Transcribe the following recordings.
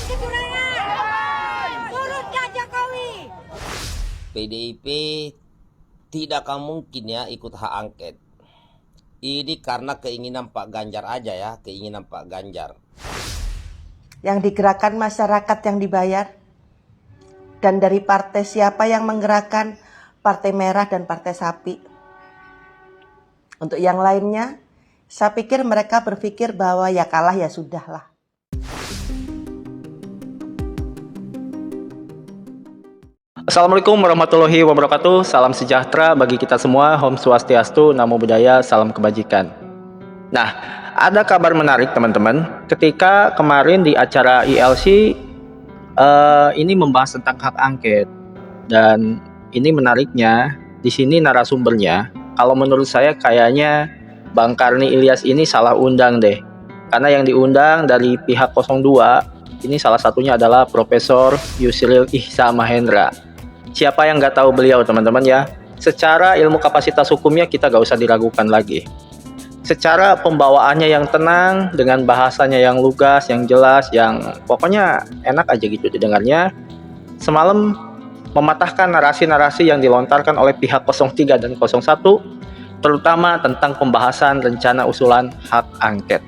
kecurangan. Turunkan Jokowi. PDIP tidak akan mungkin ya ikut hak angket. Ini karena keinginan Pak Ganjar aja ya, keinginan Pak Ganjar. Yang digerakkan masyarakat yang dibayar. Dan dari partai siapa yang menggerakkan? Partai Merah dan Partai Sapi. Untuk yang lainnya, saya pikir mereka berpikir bahwa ya kalah ya sudahlah. Assalamualaikum warahmatullahi wabarakatuh. Salam sejahtera bagi kita semua. Om Swastiastu, Namo Buddhaya, salam kebajikan. Nah, ada kabar menarik teman-teman. Ketika kemarin di acara ILC ini membahas tentang hak angket, dan ini menariknya di sini narasumbernya. Kalau menurut saya kayaknya Bang Karni Ilyas ini salah undang deh. Karena yang diundang dari pihak 02 ini salah satunya adalah Profesor Yusril Ihza Mahendra. Siapa yang nggak tahu beliau teman-teman ya? Secara ilmu kapasitas hukumnya kita nggak usah diragukan lagi. Secara pembawaannya yang tenang, dengan bahasanya yang lugas, yang jelas, yang pokoknya enak aja gitu didengarnya. Semalam mematahkan narasi-narasi yang dilontarkan oleh pihak 03 dan 01, terutama tentang pembahasan rencana usulan hak angket.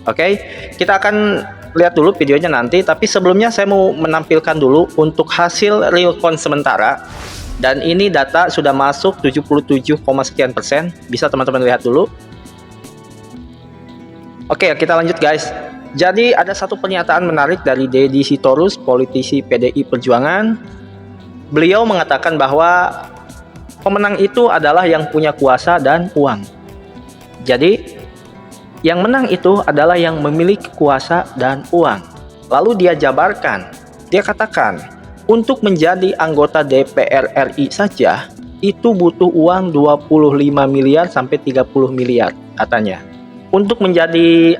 Oke, kita akan lihat dulu videonya nanti, tapi sebelumnya saya mau menampilkan dulu untuk hasil real count sementara. Dan ini data sudah masuk 77, sekian%. Bisa teman-teman lihat dulu. Oke, kita lanjut guys. Jadi ada satu pernyataan menarik dari Deddy Sitorus, politisi PDI Perjuangan. Beliau mengatakan bahwa pemenang itu adalah yang punya kuasa dan uang. Jadi yang menang itu adalah yang memiliki kuasa dan uang. Lalu dia jabarkan, dia katakan, untuk menjadi anggota DPR RI saja, itu butuh uang 25 miliar sampai 30 miliar katanya. Untuk menjadi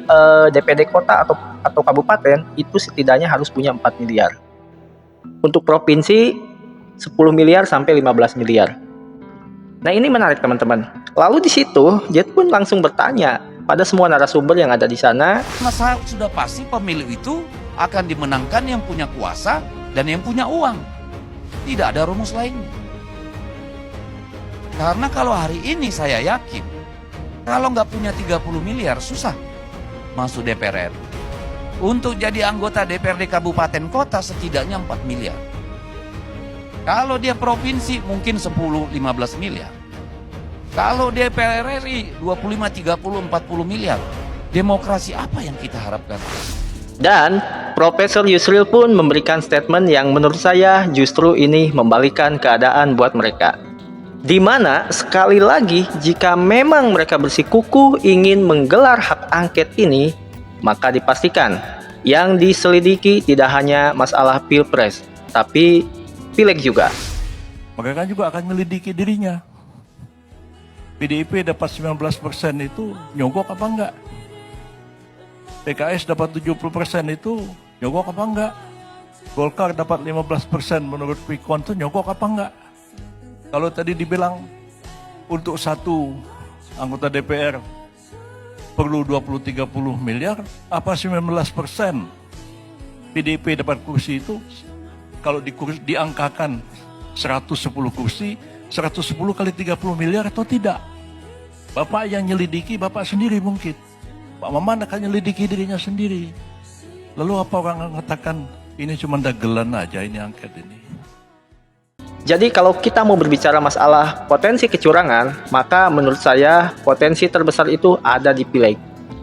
DPD kota atau kabupaten, itu setidaknya harus punya 4 miliar. Untuk provinsi, 10 miliar sampai 15 miliar. Nah ini menarik teman-teman. Lalu di situ, dia pun langsung bertanya pada semua narasumber yang ada di sana. Masa sudah pasti pemilu itu akan dimenangkan yang punya kuasa dan yang punya uang. Tidak ada rumus lain. Karena kalau hari ini saya yakin, kalau nggak punya 30 miliar susah masuk DPR. Untuk jadi anggota DPRD Kabupaten Kota setidaknya 4 miliar. Kalau dia provinsi mungkin 10-15 miliar. Kalau DPR RI 25, 30, 40 miliar, demokrasi apa yang kita harapkan? Dan Profesor Yusril pun memberikan statement yang menurut saya justru ini membalikan keadaan buat mereka. Di mana sekali lagi jika memang mereka bersikukuh ingin menggelar hak angket ini, maka dipastikan yang diselidiki tidak hanya masalah pilpres, tapi pileg juga. Mereka juga akan menyelidiki dirinya. PDIP dapat 19% itu nyogok apa enggak? PKS dapat 70% itu nyogok apa enggak? Golkar dapat 15% menurut quick count itu nyogok apa enggak? Kalau tadi dibilang untuk satu anggota DPR perlu 20-30 miliar, apa 19% PDIP dapat kursi itu? Kalau diangkakan 110 kursi, 110 kali 30 miliar atau tidak? Bapak yang nyelidiki, Bapak sendiri mungkin. Pak Maman akan nyelidiki dirinya sendiri. Lalu apa orang mengatakan ini cuma dagelan aja ini angket ini? Jadi kalau kita mau berbicara masalah potensi kecurangan, maka menurut saya potensi terbesar itu ada di pileg.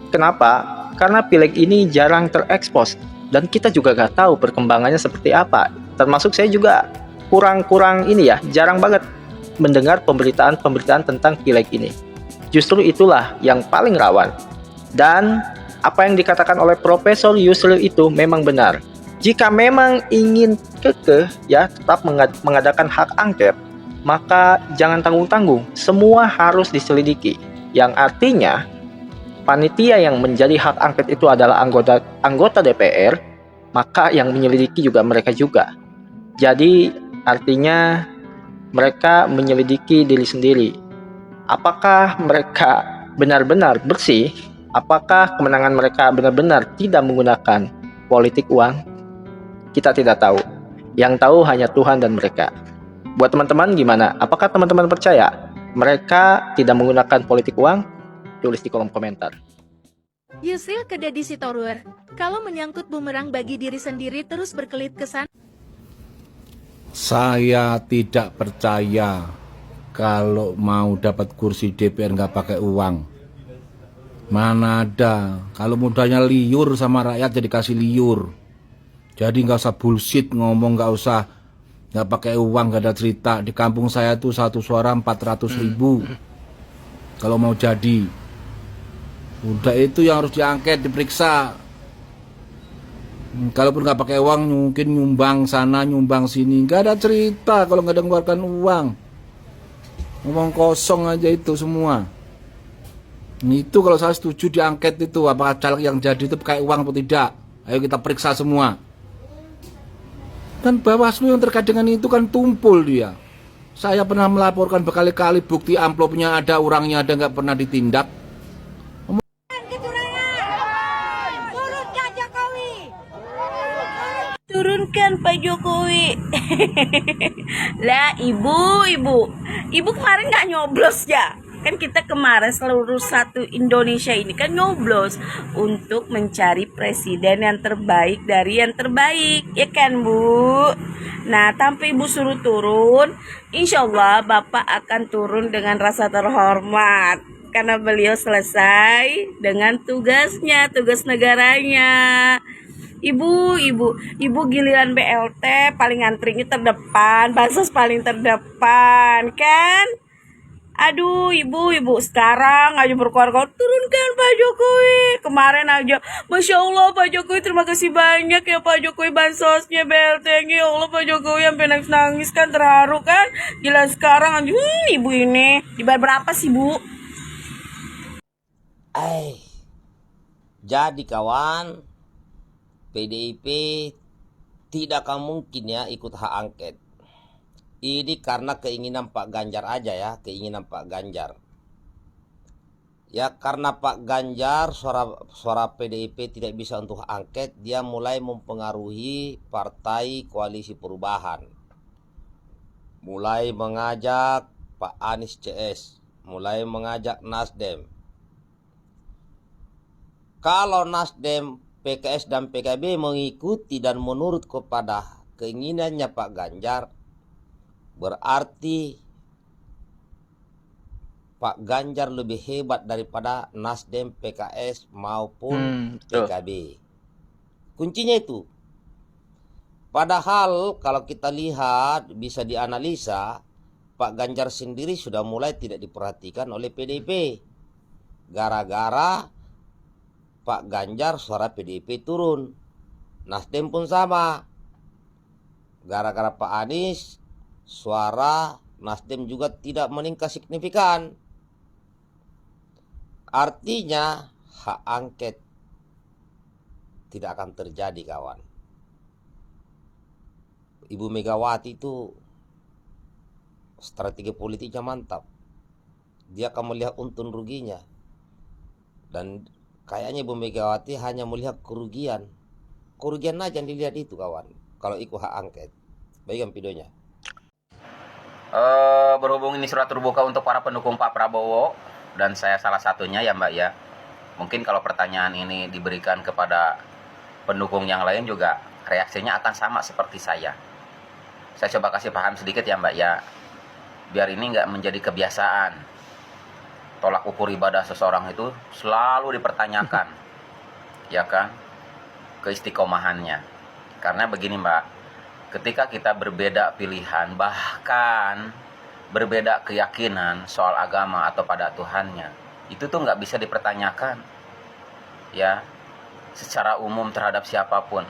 Kenapa? Karena pileg ini jarang terekspos dan kita juga gak tahu perkembangannya seperti apa. Termasuk saya juga kurang ini ya, jarang banget mendengar pemberitaan tentang pileg ini. Justru itulah yang paling rawan. Dan apa yang dikatakan oleh Profesor Yusril itu memang benar. Jika memang ingin kekeh ya tetap mengadakan hak angket, maka jangan tanggung-tanggung, semua harus diselidiki. Yang artinya panitia yang menjadi hak angket itu adalah anggota DPR, maka yang menyelidiki juga mereka juga. Jadi artinya mereka menyelidiki diri sendiri. Apakah mereka benar-benar bersih? Apakah kemenangan mereka benar-benar tidak menggunakan politik uang? Kita tidak tahu. Yang tahu hanya Tuhan dan mereka. Buat teman-teman gimana? Apakah teman-teman percaya mereka tidak menggunakan politik uang? Tulis di kolom komentar. Yusril Kedadi Sitorus, kalau menyangkut bumerang bagi diri sendiri terus berkelit ke sana. Saya tidak percaya kalau mau dapat kursi DPR nggak pakai uang. Mana ada, kalau mudahnya liur sama rakyat jadi kasih liur. Jadi nggak usah bullshit ngomong, nggak usah nggak pakai uang, nggak ada cerita. Di kampung saya tuh satu suara 400.000 kalau mau jadi. Udah itu yang harus diangket, diperiksa. Kalaupun nggak pakai uang mungkin nyumbang sana nyumbang sini, nggak ada cerita kalau nggak ada mengeluarkan uang. Ngomong kosong aja itu semua. Itu kalau saya setuju diangket itu, apakah caleg yang jadi itu pakai uang atau tidak. Ayo kita periksa semua. Dan Bawaslu yang terkait dengan itu kan tumpul dia. Saya pernah melaporkan berkali-kali bukti amplopnya ada, orangnya ada, nggak pernah ditindak. Kecurangan. Turunkan Jokowi. Turunkan Pak Jokowi. Lah ibu kemarin nggak nyoblos ya? Kan kita kemarin seluruh satu Indonesia ini kan nyoblos untuk mencari presiden yang terbaik dari yang terbaik, ya kan Bu? Nah, tanpa Ibu suruh turun, insya Allah Bapak akan turun dengan rasa terhormat. Karena beliau selesai dengan tugasnya, tugas negaranya. Ibu giliran BLT paling antrinya terdepan, bansos paling terdepan, kan? Aduh, ibu sekarang aja berkuar-kuar turunkan Pak Jokowi. Kemarin aja, Masya Allah Pak Jokowi, terima kasih banyak ya Pak Jokowi bansosnya, BLT-nya. Ya Allah Pak Jokowi sampai nangis kan, terharu kan. Gila sekarang aja, ibu ini dibayar berapa sih Bu? Jadi kawan, PDIP tidak akan mungkin ya ikut hak angket. Ini karena keinginan Pak Ganjar aja ya, keinginan Pak Ganjar. Ya karena Pak Ganjar suara PDIP tidak bisa untuk angket, dia mulai mempengaruhi partai koalisi perubahan. Mulai mengajak Pak Anies CS, mulai mengajak Nasdem. Kalau Nasdem, PKS dan PKB mengikuti dan menurut kepada keinginannya Pak Ganjar, berarti Pak Ganjar lebih hebat daripada Nasdem, PKS maupun PKB. Kuncinya itu. Padahal kalau kita lihat bisa dianalisa, Pak Ganjar sendiri sudah mulai tidak diperhatikan oleh PDIP. Gara-gara Pak Ganjar suara PDIP turun. Nasdem pun sama. Gara-gara Pak Anies suara Nasdem juga tidak meningkat signifikan. Artinya hak angket tidak akan terjadi kawan. Ibu Megawati itu strategi politiknya mantap. Dia akan melihat untung ruginya. Dan kayaknya Ibu Megawati hanya melihat kerugian. Kerugian aja yang dilihat itu kawan. Kalau ikut hak angket. Baikkan videonya. Berhubung ini surat terbuka untuk para pendukung Pak Prabowo dan saya salah satunya ya Mbak ya. Mungkin kalau pertanyaan ini diberikan kepada pendukung yang lain juga reaksinya akan sama seperti saya. Saya coba kasih paham sedikit ya Mbak ya. Biar ini nggak menjadi kebiasaan. Tolak ukur ibadah seseorang itu selalu dipertanyakan. Ya kan? Keistiqomahannya. Karena begini Mbak. Ketika kita berbeda pilihan, bahkan berbeda keyakinan soal agama atau pada Tuhannya, itu tuh nggak bisa dipertanyakan, ya, secara umum terhadap siapapun.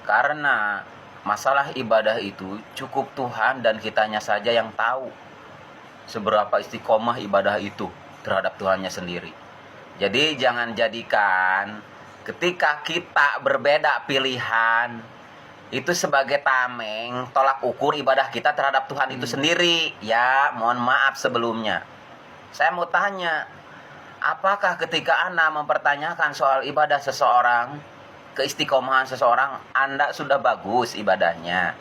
Karena masalah ibadah itu cukup Tuhan dan kitanya saja yang tahu seberapa istiqomah ibadah itu terhadap Tuhannya sendiri. Jadi jangan jadikan ketika kita berbeda pilihan itu sebagai tameng tolak ukur ibadah kita terhadap Tuhan itu sendiri. Ya, mohon maaf sebelumnya. Saya mau tanya, apakah ketika Anda mempertanyakan soal ibadah seseorang, keistiqomahan seseorang, Anda sudah bagus ibadahnya.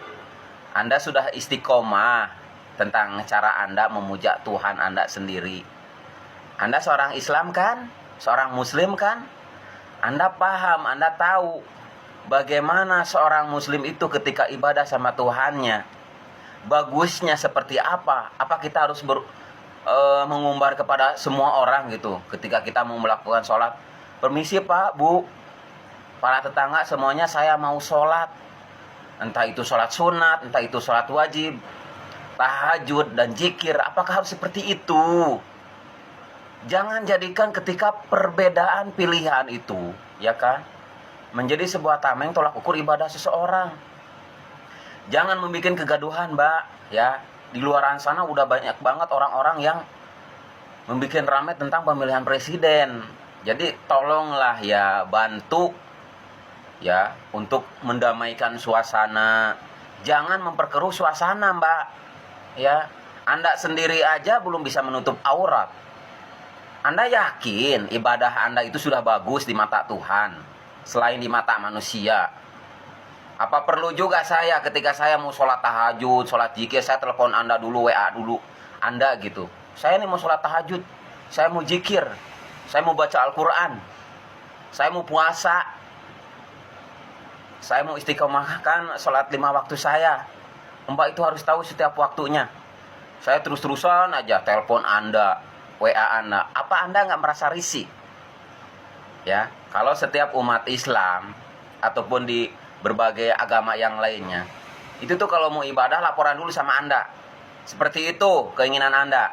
Anda sudah istiqomah tentang cara Anda memuja Tuhan Anda sendiri. Anda seorang Islam kan? Seorang Muslim kan? Anda paham, Anda tahu bagaimana seorang Muslim itu ketika ibadah sama Tuhannya. Bagusnya seperti apa? Apa kita harus mengumbar kepada semua orang gitu ketika kita mau melakukan sholat? Permisi Pak, Bu, para tetangga semuanya saya mau sholat. Entah itu sholat sunat, entah itu sholat wajib, tahajud dan zikir. Apakah harus seperti itu? Jangan jadikan ketika perbedaan pilihan itu, ya kan, menjadi sebuah tameng tolak ukur ibadah seseorang. Jangan membuat kegaduhan, Mbak, ya. Di luar sana udah banyak banget orang-orang yang membuat ramai tentang pemilihan presiden. Jadi tolonglah ya, bantu ya untuk mendamaikan suasana. Jangan memperkeruh suasana, Mbak. Ya, Anda sendiri aja belum bisa menutup aurat. Anda yakin ibadah Anda itu sudah bagus di mata Tuhan selain di mata manusia? Apa perlu juga saya ketika saya mau sholat tahajud, sholat zikir, saya telepon Anda dulu, WA dulu Anda gitu. Saya ini mau sholat tahajud, saya mau zikir, saya mau baca Al-Quran, saya mau puasa, saya mau istiqomahkan sholat 5 waktu saya. Mbak itu harus tahu setiap waktunya. Saya terus-terusan aja telepon Anda, WA Anda. Apa Anda nggak merasa risih? Ya, kalau setiap umat Islam ataupun di berbagai agama yang lainnya, itu tuh kalau mau ibadah laporan dulu sama Anda. Seperti itu keinginan Anda.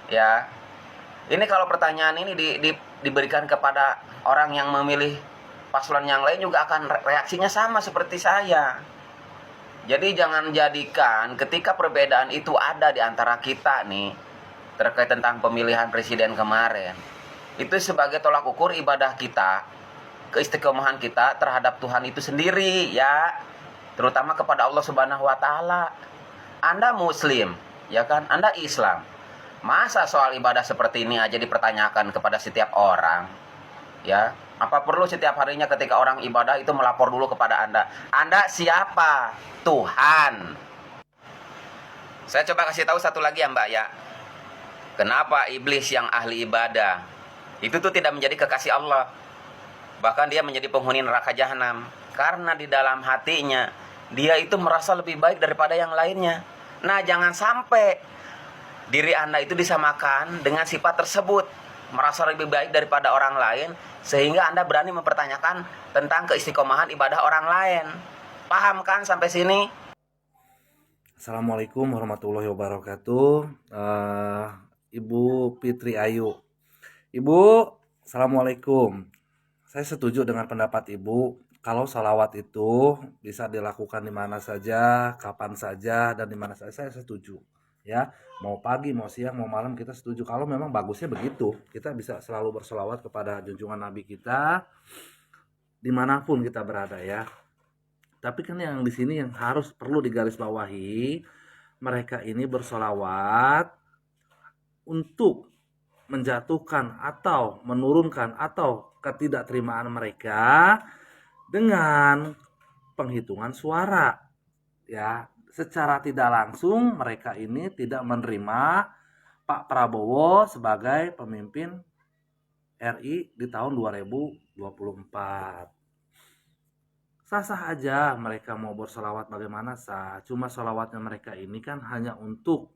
Ya, ini kalau pertanyaan ini diberikan kepada orang yang memilih paslon yang lain juga akan reaksinya sama seperti saya. Jadi jangan jadikan ketika perbedaan itu ada di antara kita nih terkait tentang pemilihan presiden kemarin, itu sebagai tolak ukur ibadah kita, keistiqomahan kita terhadap Tuhan itu sendiri ya, terutama kepada Allah Subhanahu wa taala. Anda Muslim, ya kan? Anda Islam. Masa soal ibadah seperti ini aja dipertanyakan kepada setiap orang? Ya, apa perlu setiap harinya ketika orang ibadah itu melapor dulu kepada Anda? Anda siapa? Tuhan. Saya coba kasih tahu satu lagi ya, Mbak ya. Kenapa iblis yang ahli ibadah itu tuh tidak menjadi kekasih Allah? Bahkan dia menjadi penghuni neraka jahanam. Karena di dalam hatinya dia itu merasa lebih baik daripada yang lainnya. Nah, jangan sampai diri Anda itu disamakan dengan sifat tersebut, merasa lebih baik daripada orang lain, sehingga Anda berani mempertanyakan tentang keistiqomahan ibadah orang lain. Paham kan sampai sini? Assalamualaikum warahmatullahi wabarakatuh. Ibu Fitri Ayu. Ibu, Assalamualaikum. Saya setuju dengan pendapat Ibu kalau salawat itu bisa dilakukan di mana saja, kapan saja, dan di mana saja. Saya setuju. Ya, mau pagi, mau siang, mau malam kita setuju. Kalau memang bagusnya begitu, kita bisa selalu berselawat kepada junjungan Nabi kita dimanapun kita berada ya. Tapi kan yang di sini yang harus perlu digarisbawahi, mereka ini bersolawat untuk menjatuhkan atau menurunkan atau ketidakterimaan mereka dengan penghitungan suara. Ya, secara tidak langsung mereka ini tidak menerima Pak Prabowo sebagai pemimpin RI di tahun 2024. Sah-sah aja mereka mau bersolawat bagaimana sah. Cuma solawatnya mereka ini kan hanya untuk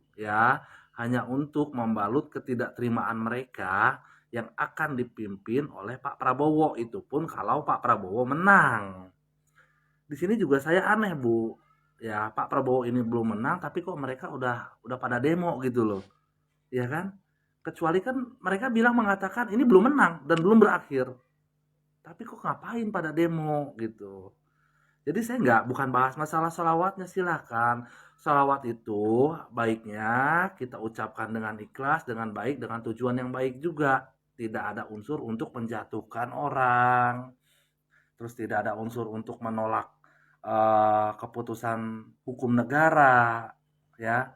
membalut ketidakterimaan mereka yang akan dipimpin oleh Pak Prabowo. Itu pun kalau Pak Prabowo menang. Di sini juga saya aneh, Bu. Ya, Pak Prabowo ini belum menang tapi kok mereka udah pada demo gitu loh. Ya kan? Kecuali kan mereka mengatakan ini belum menang dan belum berakhir. Tapi kok ngapain pada demo gitu. Jadi saya bukan bahas masalah sholawatnya, silakan. Sholawat itu baiknya kita ucapkan dengan ikhlas, dengan baik, dengan tujuan yang baik juga. Tidak ada unsur untuk menjatuhkan orang. Terus tidak ada unsur untuk menolak keputusan hukum negara. Ya,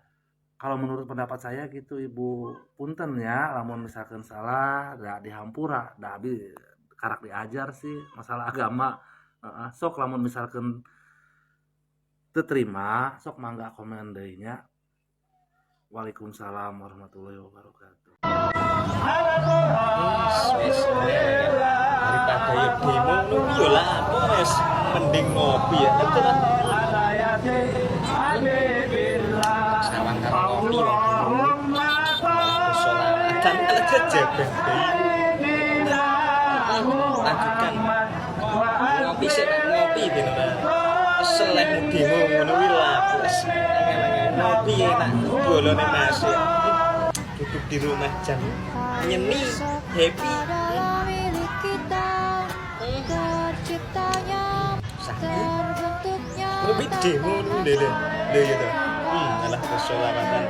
kalau menurut pendapat saya gitu Ibu. Punten ya, lamun misalkan salah, da dihampura, da abi karak diajar sih masalah agama. Sok lamun misalkan terima sok mangga komen deui nya. Waalaikumsalam warahmatullahi wabarakatuh. Daripada ya demo ngono yo lah apa wes mending ngopi ya kan sawang karo ngopi kan aja jebeng lanjutkan ngopi sih ngopi bener seleh demo ngono kuwi lah wes ngopi enak bolone Mas ya duduk di rumah jam nyeni happy lebih demo dulu ya tuh alah keselamatan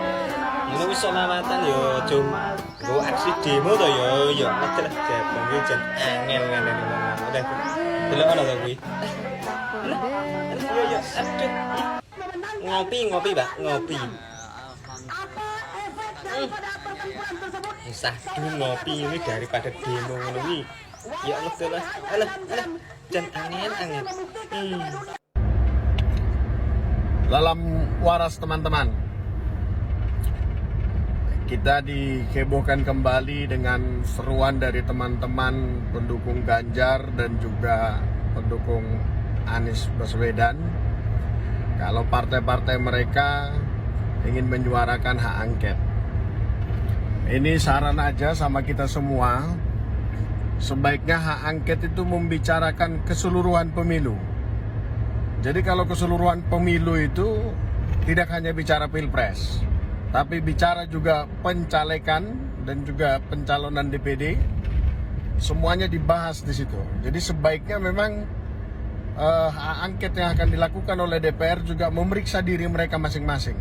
ini keselamatan yo cuma go aksi demo tuh yo macam jabang yo jan angel udah delok ana to kuwi yo aduh ngopi Mbak ngopi usah ngopi ini daripada demo ngono kuwi ya Allah alah jan angel Dalam waras teman-teman, kita dihebohkan kembali dengan seruan dari teman-teman pendukung Ganjar dan juga pendukung Anies Baswedan. Kalau partai-partai mereka ingin menyuarakan hak angket. Ini saran aja sama kita semua, sebaiknya hak angket itu membicarakan keseluruhan pemilu. Jadi kalau keseluruhan pemilu itu tidak hanya bicara pilpres, tapi bicara juga pencalekan dan juga pencalonan DPD, semuanya dibahas di situ. Jadi sebaiknya memang hak angket yang akan dilakukan oleh DPR juga memeriksa diri mereka masing-masing.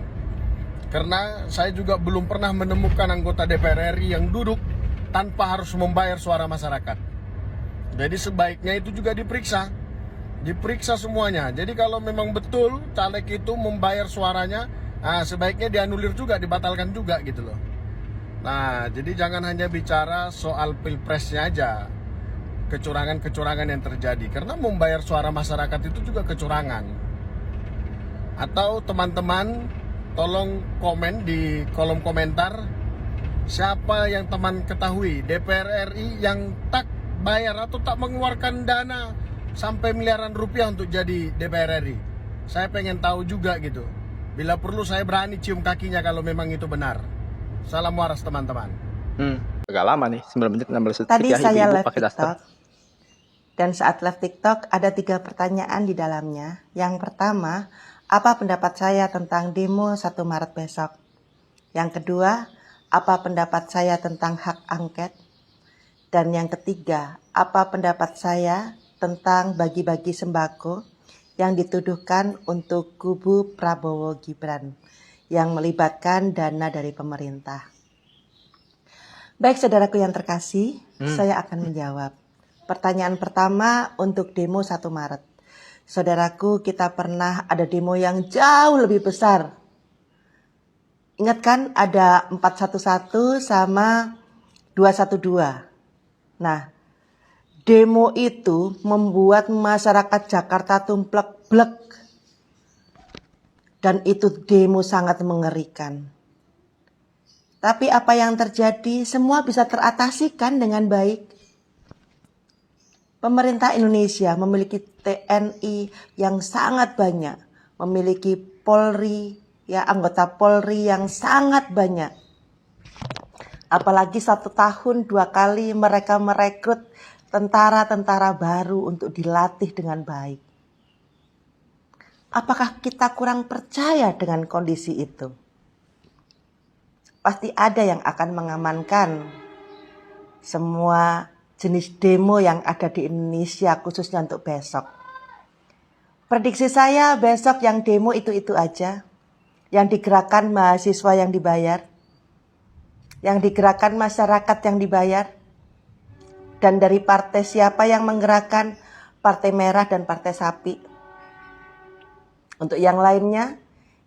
Karena saya juga belum pernah menemukan anggota DPR RI yang duduk tanpa harus membayar suara masyarakat. Jadi sebaiknya itu juga diperiksa semuanya. Jadi kalau memang betul caleg itu membayar suaranya, sebaiknya dianulir juga, dibatalkan juga gitu loh. Nah, jadi jangan hanya bicara soal pilpresnya aja, kecurangan-kecurangan yang terjadi. Karena membayar suara masyarakat itu juga kecurangan. Atau teman-teman tolong komen di kolom komentar, siapa yang teman ketahui DPR RI yang tak bayar atau tak mengeluarkan dana sampai miliaran rupiah untuk jadi DPR RI. Saya pengen tahu juga gitu. Bila perlu saya berani cium kakinya kalau memang itu benar. Salam waras teman-teman. Agak lama nih, 9 menit 16 detik. Tadi ya, saya ibu-ibu live pakai daster. TikTok. Dan saat live TikTok ada 3 pertanyaan di dalamnya. Yang pertama, apa pendapat saya tentang demo 1 Maret besok? Yang kedua, apa pendapat saya tentang hak angket? Dan yang ketiga, apa pendapat saya tentang bagi-bagi sembako yang dituduhkan untuk kubu Prabowo Gibran yang melibatkan dana dari pemerintah. Baik saudaraku yang terkasih, saya akan menjawab. Pertanyaan pertama untuk demo 1 Maret. Saudaraku, kita pernah ada demo yang jauh lebih besar. Ingat kan ada 411 sama 212. Nah, demo itu membuat masyarakat Jakarta tumplek-blek. Dan itu demo sangat mengerikan. Tapi apa yang terjadi semua bisa teratasikan dengan baik. Pemerintah Indonesia memiliki TNI yang sangat banyak. Memiliki Polri, ya anggota Polri yang sangat banyak. Apalagi 1 tahun 2 kali mereka merekrut tentara-tentara baru untuk dilatih dengan baik. Apakah kita kurang percaya dengan kondisi itu? Pasti ada yang akan mengamankan semua jenis demo yang ada di Indonesia khususnya untuk besok. Prediksi saya besok yang demo itu-itu aja. Yang digerakkan mahasiswa yang dibayar. Yang digerakkan masyarakat yang dibayar. Dan dari partai siapa yang menggerakkan? Partai Merah dan Partai Sapi. Untuk yang lainnya,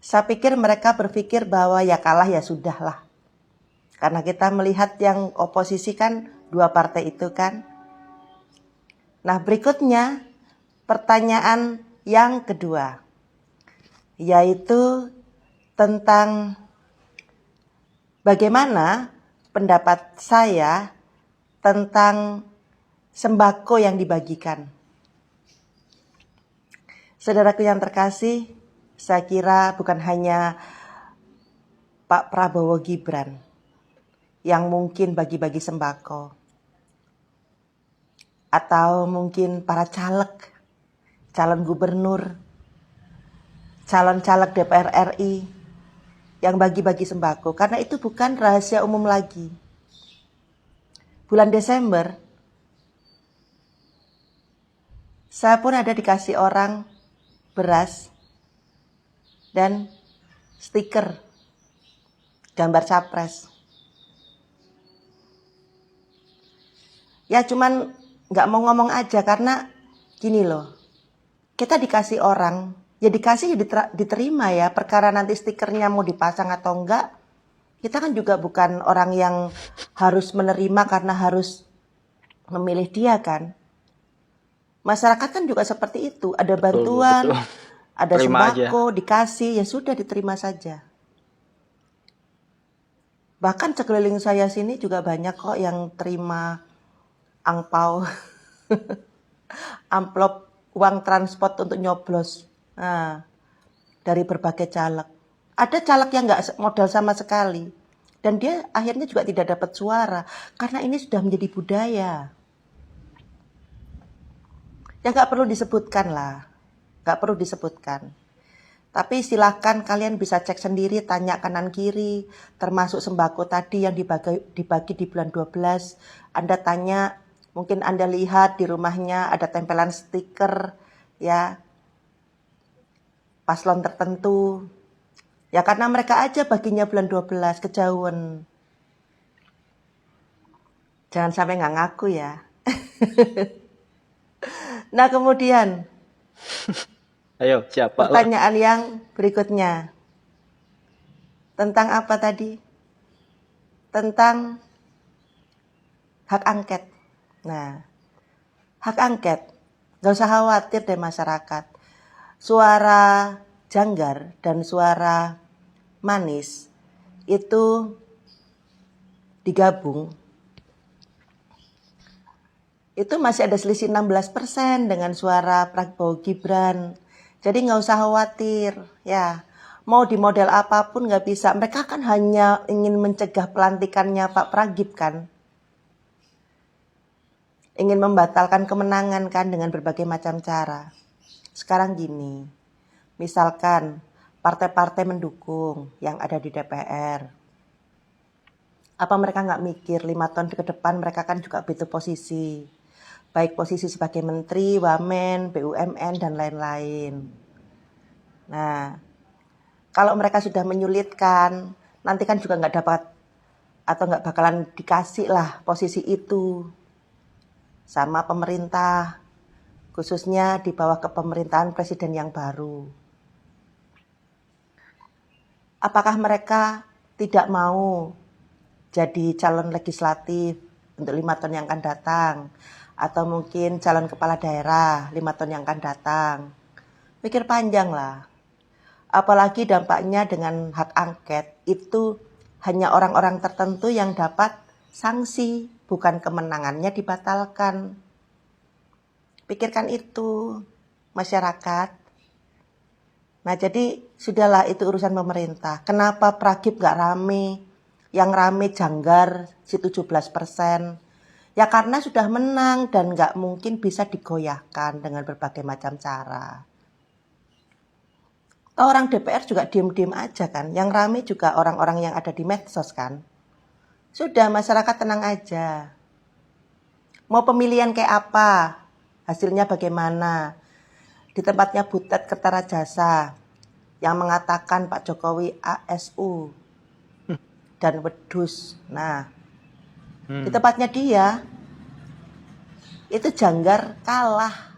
saya pikir mereka berpikir bahwa ya kalah ya sudah lah. Karena kita melihat yang oposisi kan 2 partai itu kan. Nah, berikutnya pertanyaan yang kedua, yaitu tentang bagaimana pendapat saya tentang sembako yang dibagikan. Saudaraku yang terkasih, saya kira bukan hanya Pak Prabowo Gibran yang mungkin bagi-bagi sembako, atau mungkin para caleg, calon gubernur, calon caleg DPR RI yang bagi-bagi sembako, karena itu bukan rahasia umum lagi. Bulan Desember, saya pun ada dikasih orang beras dan stiker gambar capres. Ya cuman nggak mau ngomong aja, karena gini loh, kita dikasih orang, ya dikasih ya diterima ya, perkara nanti stikernya mau dipasang atau enggak, kita kan juga bukan orang yang harus menerima karena harus memilih dia kan. Masyarakat kan juga seperti itu, ada bantuan, ada Terima sembako, dikasih, ya sudah diterima saja. Bahkan sekeliling saya sini juga banyak kok yang terima angpau, amplop uang transport untuk nyoblos. Nah, dari berbagai caleg. Ada caleg yang nggak modal sama sekali, dan dia akhirnya juga tidak dapat suara, karena ini sudah menjadi budaya. Ya nggak perlu disebutkan lah, nggak perlu disebutkan. Tapi silakan kalian bisa cek sendiri, tanya kanan kiri, termasuk sembako tadi yang dibagi di bulan 12. Anda tanya, mungkin Anda lihat di rumahnya ada tempelan stiker, ya, paslon tertentu. Ya karena mereka aja baginya bulan 12, kejauhan. Jangan sampai nggak ngaku ya. Nah kemudian, Ayo, siapa? pertanyaan yang berikutnya. Tentang apa tadi? Tentang hak angket. Nah, hak angket, gak usah khawatir deh masyarakat. Suara Janggar dan suara Manis itu digabung, itu masih ada selisih 16% dengan suara Prabowo Gibran. Jadi nggak usah khawatir, ya. Mau di model apapun nggak bisa. Mereka kan hanya ingin mencegah pelantikannya Pak Pragib kan. Ingin membatalkan kemenangan kan dengan berbagai macam cara. Sekarang gini, misalkan partai-partai mendukung yang ada di DPR. Apa mereka nggak mikir 5 tahun ke depan mereka kan juga butuh posisi. Baik posisi sebagai menteri, wamen, BUMN, dan lain-lain. Nah, kalau mereka sudah menyulitkan, nanti kan juga nggak dapat atau nggak bakalan dikasih lah posisi itu sama pemerintah, khususnya di bawah kepemerintahan presiden yang baru. Apakah mereka tidak mau jadi calon legislatif untuk 5 tahun yang akan datang? Atau mungkin calon kepala daerah 5 tahun yang akan datang? Pikir panjang lah. Apalagi dampaknya dengan hak angket itu hanya orang-orang tertentu yang dapat sanksi, bukan kemenangannya dibatalkan. Pikirkan itu, masyarakat. Nah jadi sudahlah itu urusan pemerintah. Kenapa Pragib gak rame? Yang rame Janggar si 17%. Ya karena sudah menang dan gak mungkin bisa digoyahkan dengan berbagai macam cara. Orang DPR juga diem-diem aja kan. Yang rame juga orang-orang yang ada di medsos kan. Sudah masyarakat tenang aja. Mau pemilihan kayak apa? Hasilnya bagaimana? Di tempatnya Butet Kertarajasa yang mengatakan Pak Jokowi ASU dan wedus. Nah, di tempatnya dia itu Janggar kalah.